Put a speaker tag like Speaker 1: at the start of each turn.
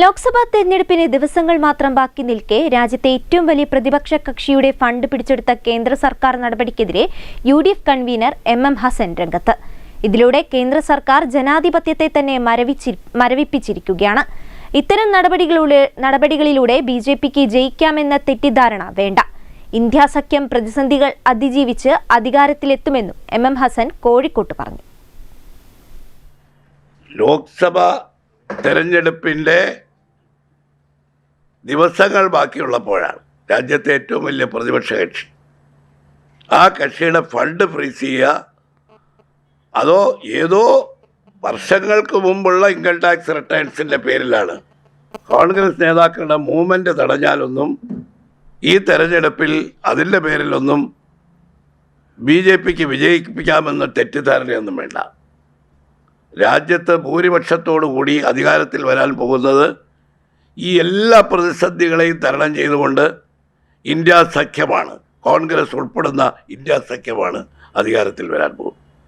Speaker 1: ലോക്സഭാ തെരഞ്ഞെടുപ്പിന് ദിവസങ്ങൾ മാത്രം ബാക്കി നിൽക്കെ രാജ്യത്തെ ഏറ്റവും വലിയ പ്രതിപക്ഷ കക്ഷിയുടെ ഫണ്ട് പിടിച്ചെടുത്ത കേന്ദ്ര സർക്കാർ നടപടിക്കെതിരെ UDF കൺവീനർ MM ഹസൻ രംഗത്ത്. ഇതിലൂടെ കേന്ദ്ര സർക്കാർ ജനാധിപത്യത്തെ തന്നെ മരവിപ്പിച്ചിരിക്കുകയാണ്. ഇത്തരം നടപടികളിലൂടെ BJPക്ക് ജയിക്കാമെന്ന തെറ്റിദ്ധാരണ വേണ്ട. ഇന്ത്യ സഖ്യം പ്രതിസന്ധികൾ അതിജീവിച്ച് അധികാരത്തിലെത്തുമെന്നും MM ഹസൻ കോഴിക്കോട്ട് പറഞ്ഞു.
Speaker 2: ലോക്സഭാ തെരഞ്ഞെടുപ്പിൻ്റെ ദിവസങ്ങൾ ബാക്കിയുള്ളപ്പോഴാണ് രാജ്യത്തെ ഏറ്റവും വലിയ പ്രതിപക്ഷ കക്ഷി ആ കക്ഷിയുടെ ഫണ്ട് ഫ്രീസ് ചെയ്യുക, അതോ ഏതോ വർഷങ്ങൾക്ക് മുമ്പുള്ള ഇൻകം ടാക്സ് റിട്ടേൺസിൻ്റെ പേരിലാണ്. കോൺഗ്രസ് നേതാക്കളുടെ മൂവ്മെൻറ്റ് തടഞ്ഞാലൊന്നും ഈ തെരഞ്ഞെടുപ്പിൽ അതിൻ്റെ പേരിലൊന്നും BJPക്ക് വിജയിപ്പിക്കാമെന്ന തെറ്റിദ്ധാരണയൊന്നും വേണ്ട. രാജ്യത്ത് ഭൂരിപക്ഷത്തോടു കൂടി അധികാരത്തിൽ വരാൻ പോകുന്നത് ഈ എല്ലാ പ്രതിസന്ധികളെയും തരണം ചെയ്തുകൊണ്ട് ഇന്ത്യ സഖ്യമാണ്. കോൺഗ്രസ് ഉൾപ്പെടുന്ന ഇന്ത്യ സഖ്യമാണ് അധികാരത്തിൽ വരാൻ പോകുന്നത്.